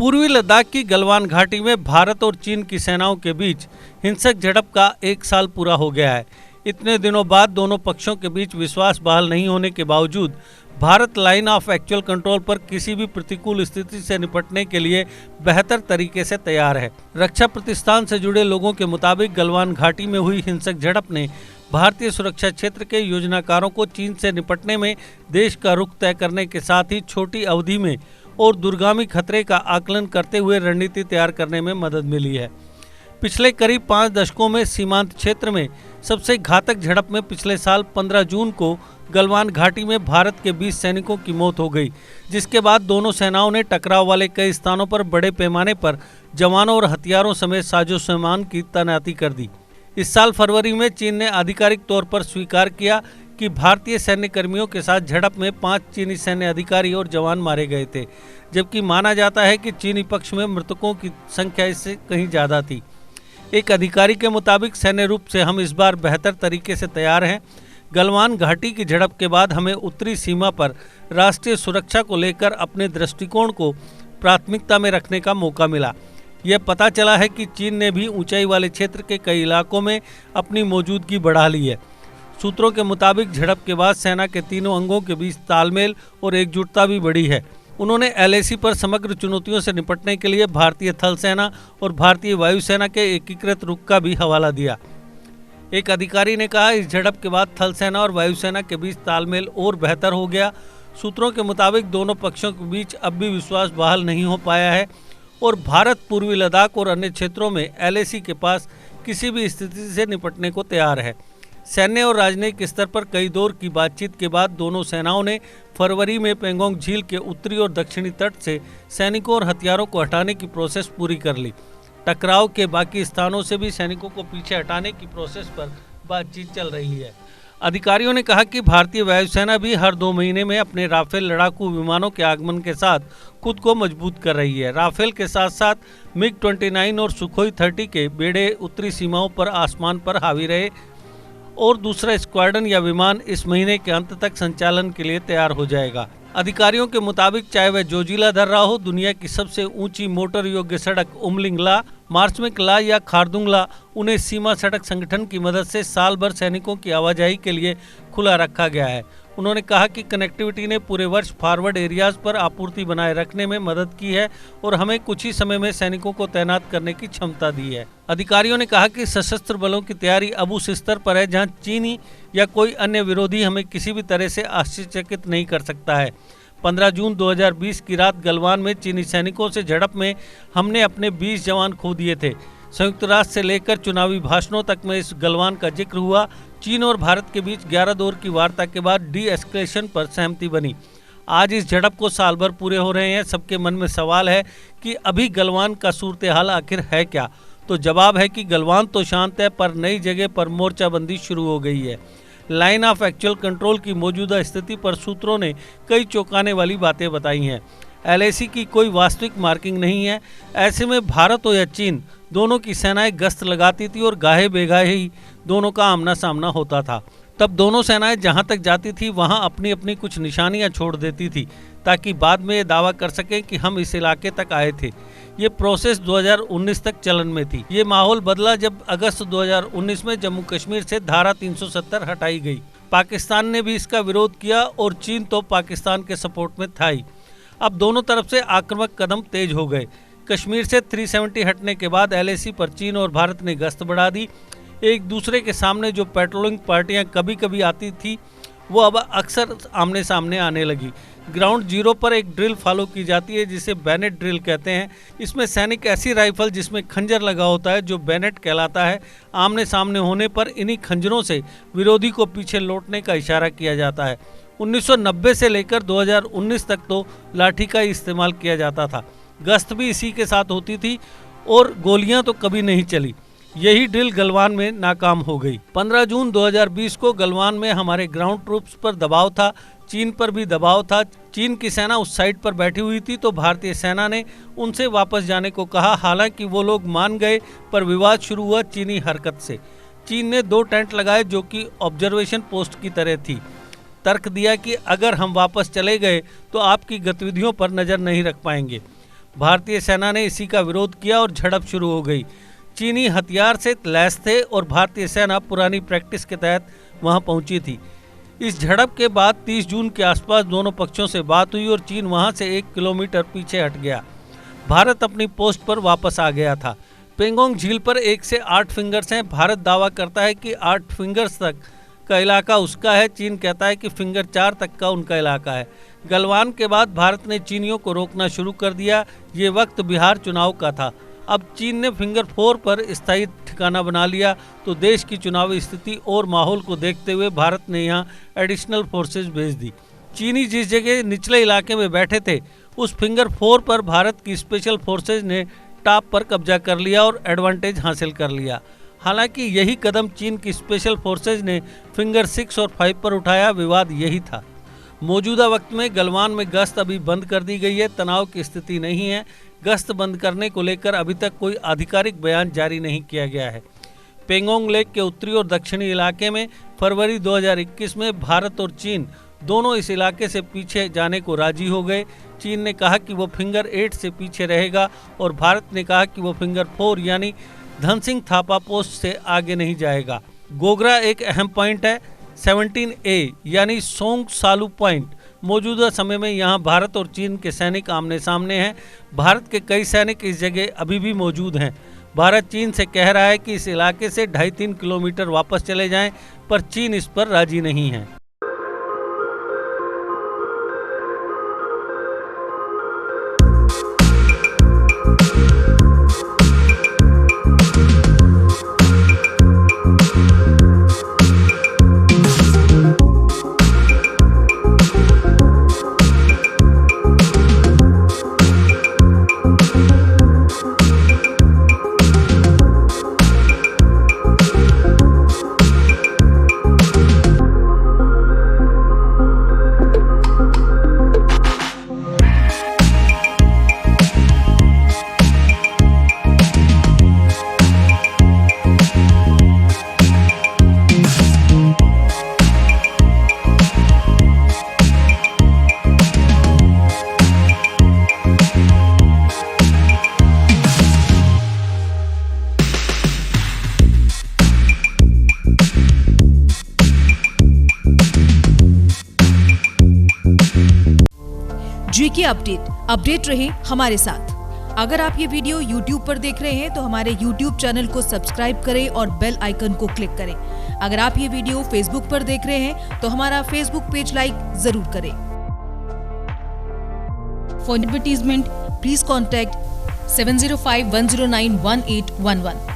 पूर्वी लद्दाख की गलवान घाटी में भारत और चीन की सेनाओं के बीच हिंसक झड़प का 1 साल पूरा हो गया है। इतने दिनों बाद दोनों पक्षों के बीच विश्वास बहाल नहीं होने के बावजूद Bharat line of actual control पर किसी भी प्रतिकूल स्थिति से निपटने के लिए बेहतर तरीके से तैयार है। रक्षा प्रतिष्ठान से जुड़े लोगों के मुताबिक गलवान घाटी में हुई हिंसक झड़प ने भारतीय सुरक्षा क्षेत्र के योजनाकारों को चीन से निपटने में देश का रुख तय करने के साथ ही छोटी अवधि में और दूरगामी खतरे का आकलन करते हुए रणनीति तैयार करने में मदद मिली है। पिछले करीब 5 दशकों में सीमांत क्षेत्र में सबसे घातक झड़प में पिछले साल 15 जून को गलवान घाटी में भारत के 20 सैनिकों की मौत हो गई, जिसके बाद दोनों सेनाओं ने टकराव वाले कई स्थानों पर बड़े पैमाने पर जवानों और हथियारों समेत साजो सामान की तैनाती कर दी। इस साल फरवरी में चीन ने आधिकारिक तौर पर स्वीकार किया कि भारतीय सैन्य कर्मियों के साथ झड़प में 5 चीनी सैन्य अधिकारी और जवान मारे गए थे, जबकि माना जाता है कि चीनी पक्ष में मृतकों की संख्या इससे कहीं ज़्यादा थी। एक अधिकारी के मुताबिक सैन्य रूप से हम इस बार बेहतर तरीके से तैयार हैं। गलवान घाटी की झड़प के बाद हमें उत्तरी सीमा पर राष्ट्रीय सुरक्षा को लेकर अपने दृष्टिकोण को प्राथमिकता में रखने का मौका मिला। यह पता चला है कि चीन ने भी ऊंचाई वाले क्षेत्र के कई इलाकों में अपनी मौजूदगी बढ़ा ली है। सूत्रों के मुताबिक झड़प के बाद सेना के तीनों अंगों के बीच तालमेल और एकजुटता भी बढ़ी है। उन्होंने LAC पर समग्र चुनौतियों से निपटने के लिए भारतीय थल सेना और भारतीय वायुसेना के एकीकृत रुख का भी हवाला दिया। एक अधिकारी ने कहा, इस झड़प के बाद थल सेना और वायुसेना के बीच तालमेल और बेहतर हो गया। सूत्रों के मुताबिक दोनों पक्षों के बीच अब भी विश्वास बहाल नहीं हो पाया है और भारत पूर्वी लद्दाख और अन्य क्षेत्रों में LAC के पास किसी भी स्थिति से निपटने को तैयार है। सैन्य और राजनयिक स्तर पर कई दौर की बातचीत के बाद दोनों सेनाओं ने फरवरी में पेंगोंग झील के उत्तरी और दक्षिणी तट से सैनिकों और हथियारों को हटाने की प्रोसेस पूरी कर ली। टकराव के बाकी स्थानों से भी सैनिकों को पीछे हटाने की प्रोसेस पर बातचीत चल रही है। अधिकारियों ने कहा कि भारतीय वायुसेना भी हर 2 महीने में अपने राफेल लड़ाकू विमानों के आगमन के साथ खुद को मजबूत कर रही है। राफेल के साथ साथ MiG-29 और सुखोई 30 के बेड़े उत्तरी सीमाओं पर आसमान पर हावी रहे और दूसरा स्क्वाड्रन या विमान इस महीने के अंत तक संचालन के लिए तैयार हो जाएगा। अधिकारियों के मुताबिक चाहे वह जोजिला दर्रा हो, दुनिया की सबसे ऊंची मोटर योग्य सड़क उमलिंगला, मार्समेकला या खारदुंगला, उन्हें सीमा सड़क संगठन की मदद से साल भर सैनिकों की आवाजाही के लिए खुला रखा गया है। उन्होंने कहा कि कनेक्टिविटी ने पूरे वर्ष फॉरवर्ड एरियाज पर आपूर्ति बनाए रखने में मदद की है और हमें कुछ ही समय में सैनिकों को तैनात करने की क्षमता दी है। अधिकारियों ने कहा कि सशस्त्र बलों की तैयारी अब उस स्तर पर है जहां चीनी या कोई अन्य विरोधी हमें किसी भी तरह से आश्चर्यचकित नहीं कर सकता है। 15 जून 2020 की रात गलवान में चीनी सैनिकों से झड़प में हमने अपने 20 जवान खो दिए थे। संयुक्त राष्ट्र से लेकर चुनावी भाषणों तक में इस गलवान का जिक्र हुआ। चीन और भारत के बीच 11 दौर की वार्ता के बाद डी-एस्केलेशन पर सहमति बनी। आज इस झड़प को साल भर पूरे हो रहे हैं। सबके मन में सवाल है कि अभी गलवान का सूरत हाल आखिर है क्या? तो जवाब है कि गलवान तो शांत है, पर नई जगह पर मोर्चाबंदी शुरू हो गई है। लाइन ऑफ एक्चुअल कंट्रोल की मौजूदा स्थिति पर सूत्रों ने कई चौंकाने वाली बातें बताई हैं। LAC की कोई वास्तविक मार्किंग नहीं है। ऐसे में भारत हो या चीन, दोनों की सेनाएं गश्त लगाती थी और गाहे बेगाहे ही दोनों का आमना सामना होता था। तब दोनों सेनाएं जहां तक जाती थी वहां अपनी अपनी कुछ निशानियां छोड़ देती थी ताकि बाद में ये दावा कर सकें कि हम इस इलाके तक आए थे। ये प्रोसेस 2019 तक चलन में थी। ये माहौल बदला जब अगस्त 2019 में जम्मू कश्मीर से धारा 370 हटाई गई। पाकिस्तान ने भी इसका विरोध किया और चीन तो पाकिस्तान के सपोर्ट में था ही। अब दोनों तरफ से आक्रामक कदम तेज हो गए। कश्मीर से 370 हटने के बाद LAC पर चीन और भारत ने गश्त बढ़ा दी। एक दूसरे के सामने जो पेट्रोलिंग पार्टियां कभी कभी आती थी वो अब अक्सर आमने सामने आने लगी। ग्राउंड जीरो पर एक ड्रिल फॉलो की जाती है जिसे बैनेट ड्रिल कहते हैं। इसमें सैनिक ऐसी राइफल जिसमें खंजर लगा होता है जो बैनेट कहलाता है, आमने सामने होने पर इन्हीं खंजरों से विरोधी को पीछे लौटने का इशारा किया जाता है। 1990 से लेकर 2019 तक तो लाठी का इस्तेमाल किया जाता था। गश्त भी इसी के साथ होती थी और गोलियां तो कभी नहीं चली। यही ड्रिल गलवान में नाकाम हो गई। 15 जून 2020 को गलवान में हमारे ग्राउंड ट्रूप्स पर दबाव था, चीन पर भी दबाव था। चीन की सेना उस साइड पर बैठी हुई थी तो भारतीय सेना ने उनसे वापस जाने को कहा। हालांकि वो लोग मान गए, पर विवाद शुरू हुआ चीनी हरकत से। चीन ने 2 टेंट लगाए जो कि ऑब्जर्वेशन पोस्ट की तरह थी। तर्क दिया कि अगर हम वापस चले गए तो आपकी गतिविधियों पर नज़र नहीं रख पाएंगे। भारतीय सेना ने इसी का विरोध किया और झड़प शुरू हो गई। चीनी हथियार से लैस थे और भारतीय सेना पुरानी प्रैक्टिस के तहत वहां पहुंची थी। इस झड़प के बाद 30 जून के आसपास दोनों पक्षों से बात हुई और चीन वहां से 1 किलोमीटर पीछे हट गया। भारत अपनी पोस्ट पर वापस आ गया था। पेंगोंग झील पर 1 से 8 फिंगर्स हैं। भारत दावा करता है कि 8 फिंगर्स तक का इलाका उसका है। चीन कहता है कि फिंगर 4 तक का उनका इलाका है। गलवान के बाद भारत ने चीनियों को रोकना शुरू कर दिया। ये वक्त बिहार चुनाव का था। अब चीन ने फिंगर 4 पर स्थायी ठिकाना बना लिया, तो देश की चुनावी स्थिति और माहौल को देखते हुए भारत ने यहाँ एडिशनल फोर्सेज भेज दी। चीनी जिस जगह निचले इलाके में बैठे थे, उस फिंगर 4 पर भारत की स्पेशल फोर्सेज ने टॉप पर कब्जा कर लिया और एडवांटेज हासिल कर लिया। हालांकि यही कदम चीन की स्पेशल फोर्सेज ने फिंगर 6 और 5 पर उठाया। विवाद यही था। मौजूदा वक्त में गलवान में गश्त अभी बंद कर दी गई है। तनाव की स्थिति नहीं है। गश्त बंद करने को लेकर अभी तक कोई आधिकारिक बयान जारी नहीं किया गया है। पेंगोंग लेक के उत्तरी और दक्षिणी इलाके में फरवरी 2021 में भारत और चीन दोनों इस इलाके से पीछे जाने को राजी हो गए। चीन ने कहा कि वो फिंगर 8 से पीछे रहेगा और भारत ने कहा कि वो फिंगर 4 यानी धनसिंह थापा पोस्ट से आगे नहीं जाएगा। गोगरा एक अहम पॉइंट है। 17A यानी सोंग सालू पॉइंट। मौजूदा समय में यहाँ भारत और चीन के सैनिक आमने सामने हैं। भारत के कई सैनिक इस जगह अभी भी मौजूद हैं। भारत चीन से कह रहा है कि इस इलाके से 2.5-3 किलोमीटर वापस चले जाएं, पर चीन इस पर राजी नहीं है। जीके अपडेट रहे हमारे साथ। अगर आप ये वीडियो YouTube पर देख रहे हैं तो हमारे YouTube चैनल को सब्सक्राइब करें और बेल आइकन को क्लिक करें। अगर आप ये वीडियो Facebook पर देख रहे हैं तो हमारा Facebook पेज लाइक जरूर करें। For advertisement please contact 705-109-1811।